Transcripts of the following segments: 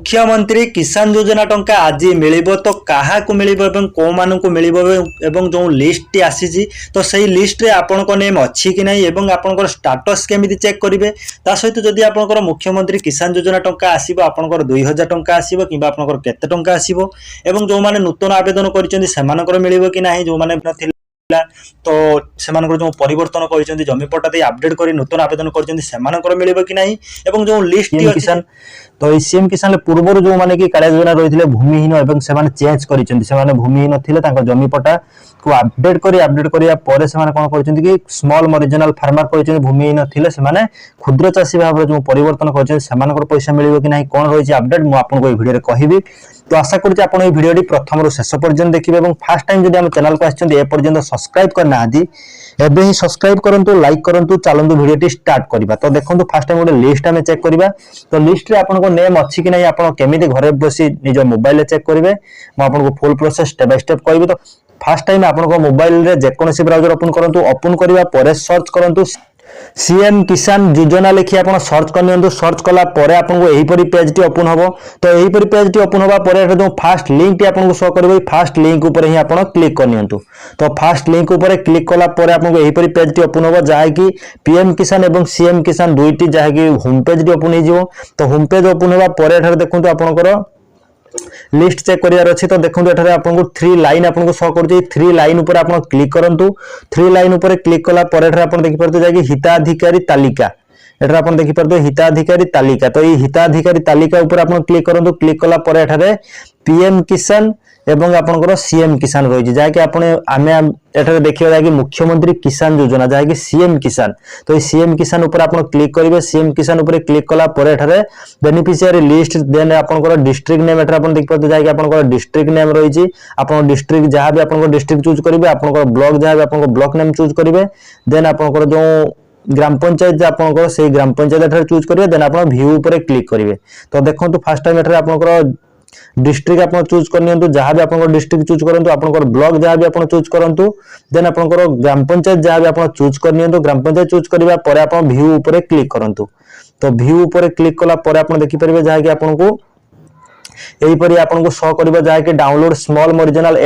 मुख्यमंत्री किसान योजना टंका आज मिलिबो तो काहाकू मिलिबो एवं को मानकू मिलिबो एवं जो लिस्ट टी आसीची तो सही लिस्ट रे आपनको नेम अछि कि नहीं एवं आपनकर स्टेटस केमिति चेक करिवे ता सहित जदि आपनकर मुख्यमंत्री किसान योजना टंका आसीबो आपनकर 2000 टंका आसीबो किबा आपनकर केते टंका आसीबो एवं जो माने नूतन आवेदन करिसेंती सेमानकर मिलिबो कि नाही जो माने नथिला तो सेमानकर जो परिवर्तन करिसेंती जमी पट्टा दे अपडेट करी नूतन आवेदन करिसेंती सेमानकर मिलिबो कि नाही एवं जो लिस्ट टी किसान तो सीएम किसान पूर्व जो माने कि कालिया योजना रही भूमिहीन एवं से चेंज कर भूमिहीन थे जमी पट्टा को अपडेट करिया पर से कौन कर कि स्मॉल मरीजनल फार्मर कर भूमिहीन थे से क्षुद्र चाषी भाव जो परिवर्तन कर पैसा मिल कि ना कौन रही अपडेट मुझे भिडियो कहबी तो आशा करुँच आप भिडियो प्रथम रू शेष पर्यंत देखिए और फास्ट टाइम जब आम चैनल को आपर्यंत सब्सक्राइब करना एबे ही सब्सक्राइब करंतु लाइक करंतु चलंतु वीडियो स्टार्ट करबा तो देखंतु फास्ट टाइम गोटे लिस्ट आमे चेक करबा तो लिस्ट रे आपनको नेम अछि कि नै आपण केमिति घरे बसी निज मोबाइल रे चेक करिवे म आपनको full process step by step कहबी तो फास्ट टाइम आपनको मोबाइल रे जे कोनोसी ब्राउजर ओपन करंतु ओपन करबा परे सर्च करंतु सीएम किसान योजना लिखि आपण सर्च करनियंतु सर्च कला परे आपनको एही परि पेज टी ओपन हबो तो एही परि पेज टी ओपन होबा परे जो फास्ट लिंक टी आपनको शो करबो फास्ट लिंक ऊपर ही आपण क्लिक करनियंतु तो फास्ट लिंक ऊपर क्लिक कला परे आपनको एही परि पेज टी ओपन होबो जाय कि पीएम किसान एवं सीएम किसान दुईटी जाय कि होम पेज टी ओपन हे जिवो तो होम पेज ओपन होबा परे एठार देखंतु आपनकर लिस्ट चेक करियार अछि तो देखंतु एठारे आपनको 3 लाइन आपनको शो करछि 3 लाइन ऊपर आपण क्लिक करंतु 3 लाइन ऊपर क्लिक कला परे एठारे आपण देखि परते जाय कि हिताधिकारी तालिका एठारे आपण देखि परते हिताधिकारी तालिका तो ई हिताधिकारी तालिका ऊपर आपण क्लिक करंतु क्लिक कला परे एठारे पीएम किसान एवं आपनकर सीएम किसान रही जाय कि आपण आमे एठारे देखियो जाय कि मुख्यमंत्री किसान योजना जाय कि सीएम किसान तो ई सीएम किसान ऊपर आपण क्लिक करिवे सीएम किसान ऊपर क्लिक कला परे एठारे बेनिफिशियरी लिस्ट देन आपनकर डिस्ट्रिक्ट नेम एठारे आपण देखि परते जाय कि आपनकर डिस्ट्रिक्ट नेम रही छि आपण डिस्ट्रिक्ट जहां भी आपनकर डिस्ट्रिक्ट चूज करिवे आपनकर ब्लॉक जहां भी आपनकर ब्लॉक नेम चूज करिवे देन आपनकर जो ग्राम पंचायत आपनकर से ग्राम पंचायत एठारे चूज करिवे देन आपण व्यू ऊपर क्लिक करिवे तो देखंतु फर्स्ट टाइम एठारे आपनकर डिस्ट्रिक्ट आप चूज करनियंतु जहां भी आपन डिस्ट्रिक्ट चूज करंतु आपन ब्लॉक जहां भी आपन चूज करंतु देन आपन ग्राम पंचायत जहां भी आपन चूज करनियंतु ग्राम पंचायत चूज करबा परे आपन व्यू ऊपर क्लिक करंतु तो व्यू ऊपर क्लिक कला परे आपन देखि परबे जहां कि आपन को एही परि आपन को शो करबा जहां कि डाउनलोड स्मॉल मरीजनल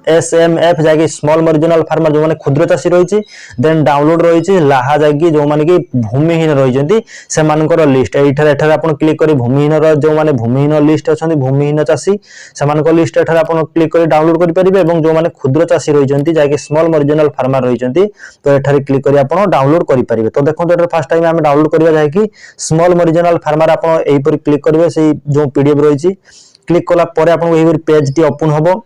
एसएमएफ जाके स्मॉल मरीजनल फार्मर जो माने क्षुद्र चाषी रही देन डाउनलोड रही लाहा जाके जो माने कि भूमिहीन रही से मानकर लिस्ट एठार एठार आपण क्लिक करी भूमिहीन जो माने भूमिहीन लिस्ट अछंती भूमिहीन चाषी से मानकर लिस्ट एठार आपण क्लिक करी डाउनलोड करि परिबे एवं जो माने क्षुद्र चाषी रही जाके स्मॉल मरीजनल फार्मर रही तो एठार क्लिक करी आपण डाउनलोड करि परिबे तो देखो एठार फर्स्ट टाइम हम डाउनलोड करबा जाय कि स्मॉल मरीजनल फार्मर आपण एही परि क्लिक करिवे से जो पीडीएफ रही क्लिक कला परे आपण एही परि पेज टी ओपन हबो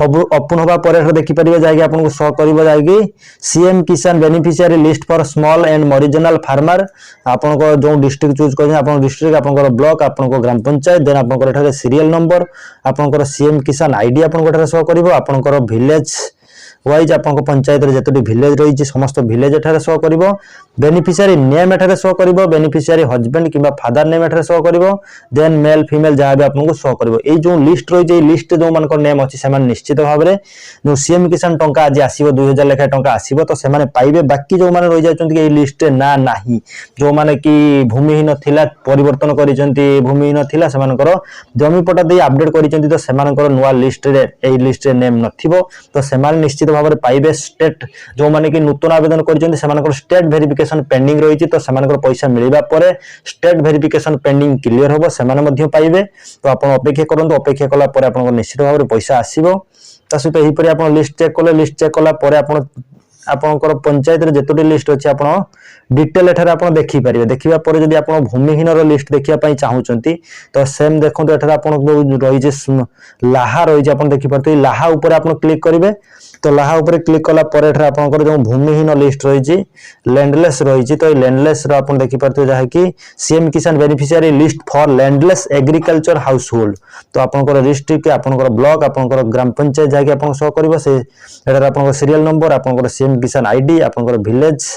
ओपन होगा पर देखि परिबे जाय कि आपन शो करबो जाय कि सीएम किसान beneficiary list for small and marginal farmer आपन को जो डिस्ट्रिक्ट चूज करछन आपन डिस्ट्रिक्ट आपन को ब्लॉक आपन को ग्राम पंचायत देन आपन को एठारे सीरियल नंबर आपन को सीएम किसान आईडी आपन को एठारे शो करबो आपन को विलेज वाइज आपन को पंचायत रे जतोटी विलेज रही समस्त विलेज एठारे शो करबो बेनिफिशियरी नेम एठारे शो करबो बेनिफिशियरी हस्बैंड किबा फादर नेम एठारे शो करबो देन मेल फीमेल जहां भी आपन को शो करबो ए जो लिस्ट रही लिस्ट जो मान को नेम अछि से मान निश्चित भाव रे जो सीएम किसान टंका आज आसीबो 2000 लेखा टंका आसीबो तो से माने पाइबे बाकी जो माने रही जाचंती ए लिस्ट रे ना नाही जो माने कि भूमिहीन थिला परिवर्तन करिसंती भूमिहीन थिला से मानकर जमी पट्टा दे अपडेट करिसंती तो से मानकर नुवा लिस्ट रे ए लिस्ट रे नेम नथिबो तो से माने निश्चित भाव रे पाइबे स्टेट जो माने कि नूतन आवेदन करिसंती से मानकर स्टेट वेरिफिकेशन पेंडिंग रही तो से पैसा मिलवा पर स्टेट वेरिफिकेशन पेंडिंग क्लियर होबो से माने मध्य पाइबे तो आपण अपेक्षा करंतु अपेक्षा कला पर आपण निश्चित भाव रे पैसा आसीबो ता सहित एही परि आपण लिस्ट चेक कला पर आपण आपनकर पंचायत रे जेतोटी लिस्ट अछि आपण डिटेल एठार आपण देखि परिबे देखिबा पर जदी आपण भूमिहीन रो लिस्ट देखिया पई चाहउचंती तो सेम देखंतु एठार आपण रही जे लाहा रही जे आपण देखि परते लाहा ऊपर आपण क्लिक करिवे तो लाहा ऊपर क्लिक कला पर एठार आपनकर जो भूमिहीन लिस्ट रही जे लैंडलेस रही जे तो लैंडलेस रो आपण देखि परते जहा कि सीएम किसान beneficiary list for landless agriculture house hold तो आपनकर डिस्ट्रिक्ट आपनकर ब्लॉक आपनकर ग्राम पंचायत जाके आपण शो करबो से एठार आपनकर सीरियल नंबर आपनकर सीएम किसान आईडी आपनकर विलेज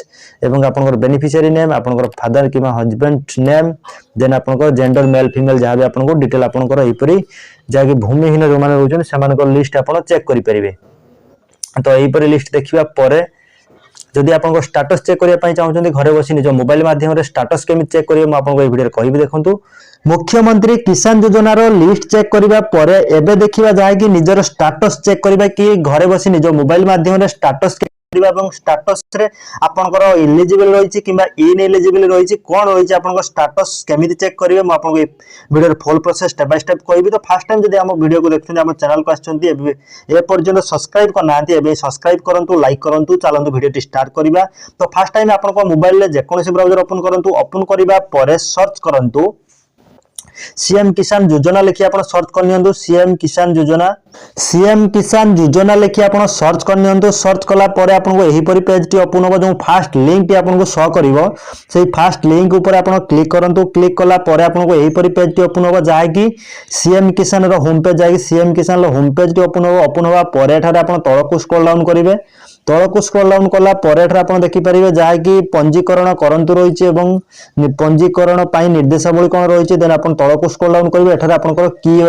एवं आपनकर बेनिफिशियरी नेम आपनकर फादर किबा हस्बैंड नेम देन आपनकर जेंडर मेल फीमेल जहां भी आपनको डिटेल आपनकर एही परि जाके भूमिहीन जो माने रहउछन सेमानकर लिस्ट आपण चेक करि परिबे तो एही परि लिस्ट देखिबा परे जदि आप स्टाटस चेक करने चाहते घरे बस निज मोबाइल माध्यम स्टाटस केमी चेक करेंगे मुझे वीडियो कहि देखु मुख्यमंत्री किसान योजनार लिस्ट चेक करबा परे एबे देखिबा जाय कि निजर स्टाटस चेक करबा कि घरे बसी निज मोबाइल माध्यम स्टाटस स्टाटस रे आपनकर एलिजिबल रही कि इनएलिजिबल रही कौन रही आपन स्टाटस केमी चेक करेंगे मुझे video full process step by step कहि तो फर्स्ट टाइम जब आम वीडियो को देखते हैं चैनल को आपर्यंत सब्सक्राइब करना सब्सक्राइब करूँ लाइक करूँ चलते वीडियो स्टार्ट करवा तो फर्स्ट टाइम आप मोबाइल जेकोसी ब्राउजर ओपन करूँ ओपन करने सर्च करूँ सीएम किसान योजना लिखि आप सर्च कर सीएम किसान योजना लिखि आप सर्च कर सर्च कला परे आपको एहीपरि पेज टी ओपन हो जो फास्ट लिंक टी आपको शो करिवो सेही फास्ट लिंक ऊपर आप क्लिक करंतु क्लिक कला परे आपको एहीपरि पेज टी ओपन हो जाय कि सीएम किसान रो होम पेज जाय सीएम किसान रो होम पेज टी ओपन होवा परे एठारे आप तळकु स्क्रॉल डाउन करिवे तळकु स्क्रॉल डाउन कला परे एठारे आप देखि परिबे जाय कि पंजीकरण करंतु रहिछि एवं पंजीकरण पई निर्देशावली कोन रहिछि देन आप तळकु स्क्रॉल डाउन करिवे एठारे आपनकर की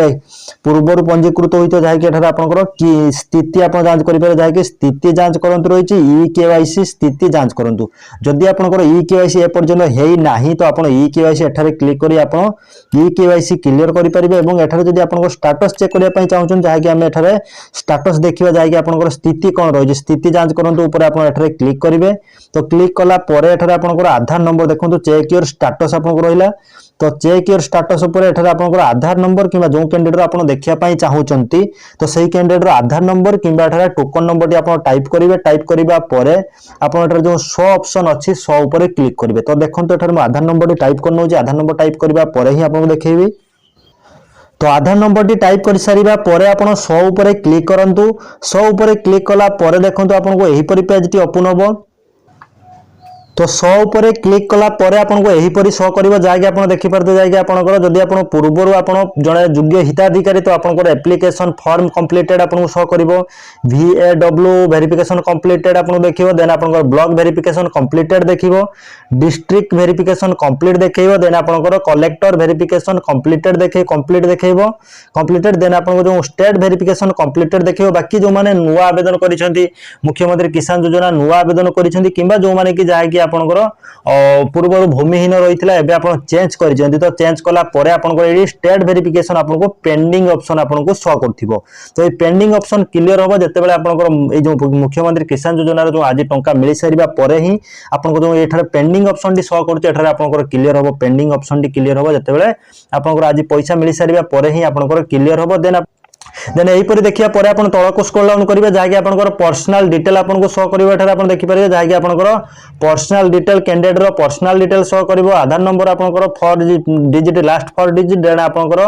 पूर्वरु पंजीकृत होइतो जाय कि एठारे आपनकर की स्थिति आप जांच करि पारे जाय कि स्थिति जांच करंतु रहिछि ई केवाईसी स्थिति जांच करंतु जदि आपनकर ई केवाईसी ए पर्यंत हेई नाही तो आपण ई केवाईसी एठारे क्लिक करी आपण ई केवाईसी क्लियर करि परिबे एवं एठारे जदि आपनकर स्टेटस चेक करिया पई चाहउछन जाय कि हम एठारे स्टेटस देखिबा जाय कि आपनकर स्थिति कोन रहिछि स्थिति जांच करंतु ऊपर आपण एठारे क्लिक करिवे तो क्लिक कला परे एठारे आपनकर आधार नंबर देखंतु चेक योर स्टेटस आपनकर रहिला तो चेक योर स्टेटस ऊपर एठारे आपनकर आधार नंबर किबा जो कैंडिडेट आपण देखिया पई चाहउचंती तो सही कैंडिडेट रो आधार नंबर किबा एठारे टोकन नंबर टी आपण टाइप करिबा परे आपण एठारे जो शो ऑप्शन अछि शो ऊपर क्लिक करिवे तो देखंतु एठारे म आधार नंबर टी टाइप करनो जे आधार नंबर टाइप करिबा परे ही आपन देखैबी तो आधार नंबर टी टाइप कर सारिबा परे आपण शो ऊपर क्लिक करंतु शो ऊपर क्लिक कला परे देखंतु आपन को एही परि पेज टी ओपन होबो तो शो ऊपर क्लिक कला परे आपन को एही परि शो करिवो जाय कि आपन देखि परते जाय कि आपनकर जदि आपन पूर्वरु आपन जणे योग्य हिताधिकारी तो आपनकर एप्लीकेशन फॉर्म कंप्लीटेड आपन को शो करिवो VAW वेरिफिकेशन कंप्लीटेड आपन देखिवो देन आपनकर ब्लॉक वेरिफिकेशन कंप्लीटेड देखिवो डिस्ट्रिक्ट वेरिफिकेशन कंप्लीट देखैबो देन आपनकर कलेक्टर वेरिफिकेशन कंप्लीटेड कंप्लीट देखैबो कंप्लीटेड देन आपन जो स्टेट वेरिफिकेशन कंप्लीटेड देखैबो बाकी जो माने नुवा आवेदन करिसेंती मुख्यमंत्री किसान योजना नुवा आवेदन करिसेंती किबा जो माने कि जाय कि आपनकर पूर्व भूमिहीन रही एबे आपण चेंज करिसेंती तो चेंज कला परे आपनकर ए स्टेट वेरिफिकेशन आपनको पेंडिंग ऑप्शन आपनको शो करथिबो तो ए पेंडिंग ऑप्शन क्लियर होबो जते बेले आपनकर ए जो मुख्यमंत्री किसान योजना रो जो आज टंका मिली सारिबा परे ही आपनको जो एठारे पेंडिंग ऑप्शन टी शो करछ एठारे आपनकर क्लियर होबो पेंडिंग ऑप्शन टी क्लियर होबो जते बेले आपनकर आज पैसा मिली सारिबा परे ही आपनकर क्लियर होबो देन एहीपरि देखिया परे आपण तळको स्क्रॉल डाउन करिवे जाय कि आपनकर पर्सनल डिटेल आपनको शो करिवे एठारे आपण देखि परिबे जाय कि आपनकर पर्सनल डिटेल कैंडिडेट रो पर्सनल डिटेल शो करिवो आधार नंबर आपनकर 4 डिजिट लास्ट 4 डिजिट देन आपनकर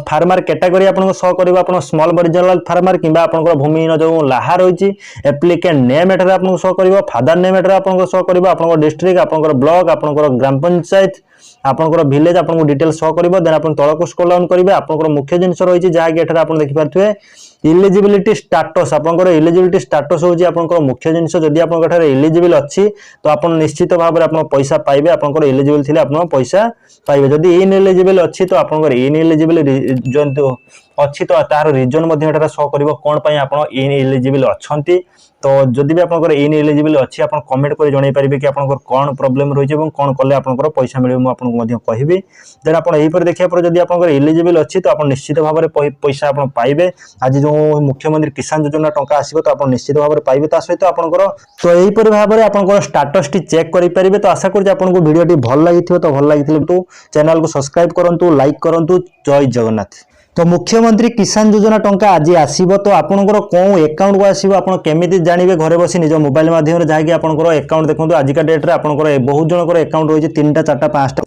फार्मर कैटेगरी आपनको शो करिवो आपण स्मॉल ओरिजिनल फार्मर किबा आपनकर भूमिहीन जो लाहा रहिछि एप्लिकेंट नेम एठारे आपनको शो करिवो फादर नेम एठारे आपनको शो करिवो आपनकर डिस्ट्रिक्ट आपनकर ब्लॉक आपनकर ग्राम पंचायत आपनकर विलेज आपनको डिटेल शो करिवो देन आपण तळको स्क्रॉल डाउन करिवे आपनकर मुख्य जिंस रहिछि जाय कि एठारे आपण देखि पारथुए इलिजिबिलिटी स्टेटस आपनकर इलिजिबिलिटी स्टेटस होछि आपनकर मुख्य जिंस जदि आपन एठारे इलिजिबल अछि तो आपण निश्चित भाव रे आपण पैसा पाइबे आपनकर इलिजिबल थिले आपण पैसा पाइबे जदि इनएलिजिबल अछि तो आपनकर इनएलिजिबल जंतु अछि तो तार रीजन मध्ये एठारे शो करिवो कोन पई आपण इनएलिजिबल अछंती तो जदि भी आपनकर इनएलिजिबल अछि आपण कमेंट करि जणाई परिबे कि आपनकर कोन प्रॉब्लम रहिছে এবং कोन कले आपनकर पैसा मिलिबो म आपनको मध्ये कहिबी देन आपण एही पर देखिया पर जदि आपनकर इलिजिबल अछि तो आपण निश्चित भाव रे पैसा आपण पाइबे आज जो मुख्यमंत्री किसान योजना टंका आसीबो तो आपण निश्चित भाव रे पाइबे ता सहित आपनकर तो एही पर भाव रे आपनकर स्टेटस टी चेक करि परिबे तो आशा करू आपनको वीडियो टी भल लागिथिबो तो भल लागिथिले तो चैनल को सब्सक्राइब करंतु लाइक करंतु जय जगन्नाथ तो मुख्यमंत्री किसान योजना टंका आज आसीबो तो आपनकर कोन अकाउंट को आसीबो आपण केमिति जानिबे घरे बसी निज मोबाइल माध्यम रे जाय कि आपनकर अकाउंट देखंतु आज का डेट रे आपनकर बहुत जनकर अकाउंट होइछ 3टा 4टा 5टा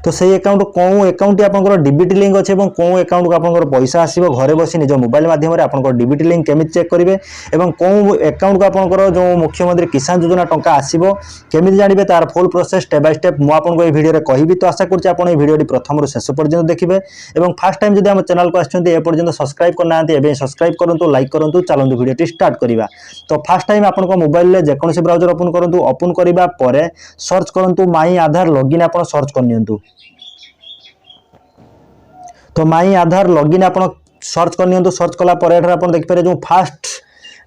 तो सही अकाउंट कौन अकाउंट आपनकर डीबीटी लिंक अच्छे और कौन अकाउंट को आपनकर पैसा आसीबो घरे बसी निज मोबाइल माध्यम रे आपनकर डीबीटी लिंक केमिति चेक करिवे एवं कौन अकाउंट को आपनकर जो मुख्यमंत्री किसान योजना टंका आसीबो केमिति जानिबे तार full process step by step मु आपनको ए वीडियो रे कहिबी तो आशा करछि आपण ए वीडियो टी प्रथम रु शेष पर्यंत देखिबे एवं फर्स्ट टाइम जदि हम चैनल को आछंती ए पर्यंत सब्सक्राइब करनांती एबे सब्सक्राइब करंतु लाइक करंतु चलंतु वीडियो टी स्टार्ट करिवा तो फर्स्ट टाइम आपनको मोबाइल रे जेकोनसी ब्राउजर ओपन करंतु ओपन करिबा परे सर्च करंतु माई आधार लॉगिन आपण सर्च करनियंतु तो माई आधार लॉगिन आपण सर्च करनियंतु सर्च कला परे एठार आपण देखि पारे जो फास्ट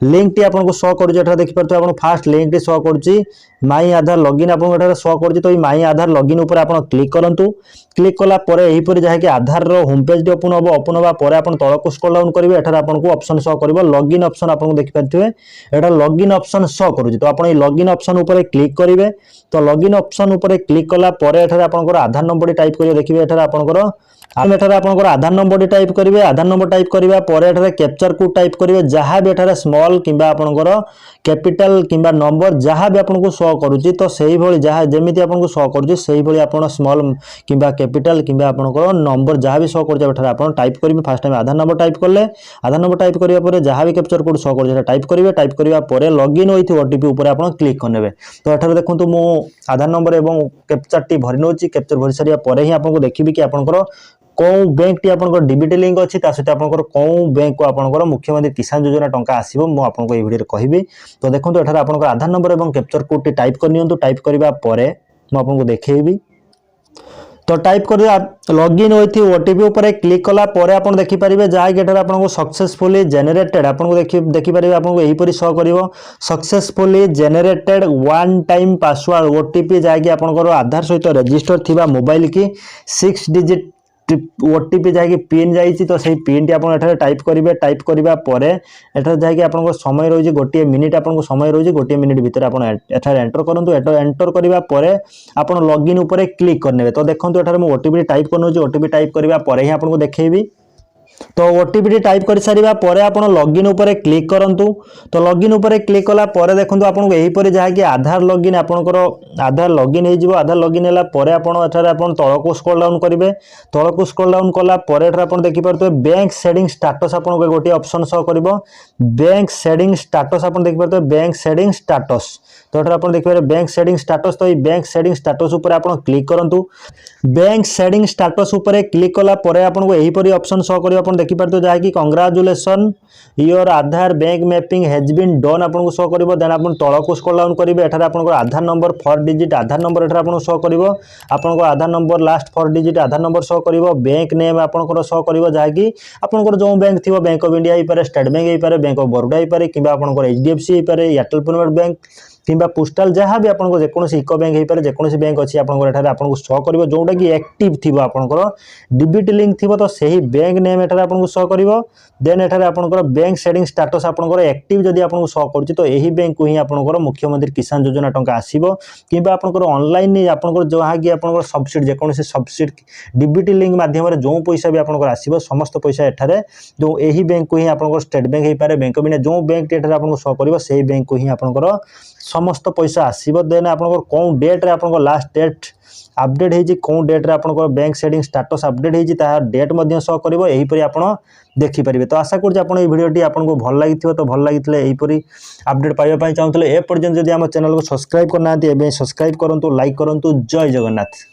लिंक टी आपको शो कर देखिए आप फास्ट लिंक टी शो कर माई आधार लॉगिन आपको शो कर तो माई आधार लॉगिन ऊपर आप क्लिक करूँ क्लिक कलापर यहीपर जहाँकि आधार होम पेज ओपन हम ओपन हाँ पर आप तौक स्क्रॉल डाउन करेंगे एठार आपको ऑप्शन शो कर लॉगिन ऑप्शन आपको देखिपारे एटा लॉगिन ऑप्शन शो करुँच तो आप लॉगिन ऑप्शन ऊपर क्लिक करेंगे तो लॉगिन ऑप्शन ऊपर क्लिक कलापर एठार आपंकर आधार नंबर टाइप करेंगे देखिए एठार आपंकर एठार आपंकर आधार नंबर टाइप करेंगे आधार नंबर टाइप करवा पर एठार कैप्चर कोड टाइप करेंगे जहाँ भी एठार स्मॉल किंबा आपंकर कैपिटल किंबा नंबर जहाँ भी आपको शो करुँच तो सही भली जहाँ जमी आपको शो करुँच सही भली आप स्मॉल किंबा कैपिटल किंबा आपंकर नंबर जहाँ भी शो कर आप टाइप करेंगे फास्ट टाइम आधार नंबर टाइप कले आधार नंबर टाइप करने जहाँ भी कैप्चर कोड शो कर टाइप करेंगे टाइप करने लॉगिन विथ ओटीपी ऊपर आप क्लिक करने तो एठार देखो मु आधार नंबर और कैप्चर टी भरी नौ कैप्चर भरी सारा पर ही आपको देखिए कि आपंकर कौ बैंक टी आप डीबीटी लिंक अच्छी सहित आप कौ बैंक को आपंकर मुख्यमंत्री किसान योजना टंका आसो मुझे आपको ये वीडियो कहबी तो देखो एठार आपंकर आधार नंबर और कैप्चर कोड टी टाइप करनी टाइप करने मुझे देखेबी तो टाइप कर लॉगिन विथ ओटीपी ऊपर क्लिक कला पर आप देखिपारे जहाँकि एठार आपको सक्सेसफुली जेनेटेड आपको देखिपारे आपको यहीपरी शो कर successfully जेनेटेड one time password OTP जहाँकि आपंकर आधार सहित रजिस्टर थिबा मोबाइल की 6 डिजिट ओटीपी जहाँकि पिन जाइए तो सही पिन टी आप टाइप करेंगे टाइप करवा पर एठार जहाँकि आप समय रही गोटे मिनिट आपको समय रही गोटे मिनिट भितर आप एंटर करूँ एंटर करवा पर आप लॉगिन ऊपर क्लिक करने तो देखो एठार मुझे ओटीपी टाइप कर ओटीपी टाइप करवा पर ही आपको देखेबी तो ओटीपी टाइप कर सारा पर आप लॉगिन ऊपर क्लिक करूँ तो लॉगिन ऊपर क्लिक कला पर देखो आपको यहीपर जहाँकि आधार लॉगिन आपंकर आधार लॉगिन हो आधार लॉगिन है पर आप तौक स्क्रॉल डाउन करेंगे तौक स्क्रॉल डाउन कला पर एठार आप देखिपारे बैंक सेटिंग स्टाटस आपको गोटे ऑप्शन शो कर बैंक सेटिंग स्टाटस आप देखिपारे बैंक सेटिंग स्टाटस तो एठार आप देखिए बैंक सेटिंग स्टाटस तो ये बैंक सेटिंग स्टाटस ऊपर आप क्लिक करूँ बैंक सेटिंग स्टाटस ऊपर क्लिक कला पर आपको यहीपरी ऑप्शन शो कर देखिपारे जहाँकि congratulation your Aadhaar bank mapping has been done आपको शो कर देन आप तौक स्क्रॉल डाउन करेंगे एठार आप Aadhaar number 4 digit Aadhaar number एठार आपको शो कर आपको Aadhaar number last 4 digit Aadhaar number show कर बैंक नेम आपंकर शो कर जहाँकि आपंकर जो बैंक थी बैंक ऑफ इंडिया हो स्टेट बैंक हो बैंक ऑफ बरोडा हो कि आपंकर एचडीएफसी हो एयरटेल पेमेंट बैंक किंबा पोस्टाल जहाँ भी आपको जेकोसी इको बैंक हो पारे जेकोसी बैंक अच्छी आपको शो कर जोटा कि एक्टिव थी आपंकर डीबीटी लिंक थी तो सही बैंक नेम एठार आपको शो कर देन एठार आपंकर बैंक सेटिंग स्टाटस आपंकर एक्टिव जदि आपको शो कर तो यही बैंक को ही आपंकर मुख्यमंत्री किसान योजना टंका आसो कि आपंकर ऑनलाइन आपंकर जहाँ कि आपंकर सब्सिडी जेकोसी सब्सिडी डीबीटी लिंक माध्यम जो पैसा भी आपंकर आसो समस्त पैसा एठार जो यही बैंक को ही आपंकर स्टेट बैंक हो पारे बैंक ऑफ इंडिया जो बैंक एठार आपको शो कर से बैंक को ही आपंकर समस्त पैसा आसो देन आपंकर कौन डेट रे आपंकर लास्ट डेट अपडेट होती कौन डेट रे आपंकर बैंक सेटिंग स्टाटस अपडेट होती डेट शो कर यहीपरी आप देखिपारे तो आशा कर भिडियोटी आपको भल लगी तो भल लगी यहीपरी अपडेट पाइबा चाहूँगे एपर्यंत जब आम चैनल को सब्सक्राइब करना सब्सक्राइब करूँ लाइक करूँ जय जगन्नाथ।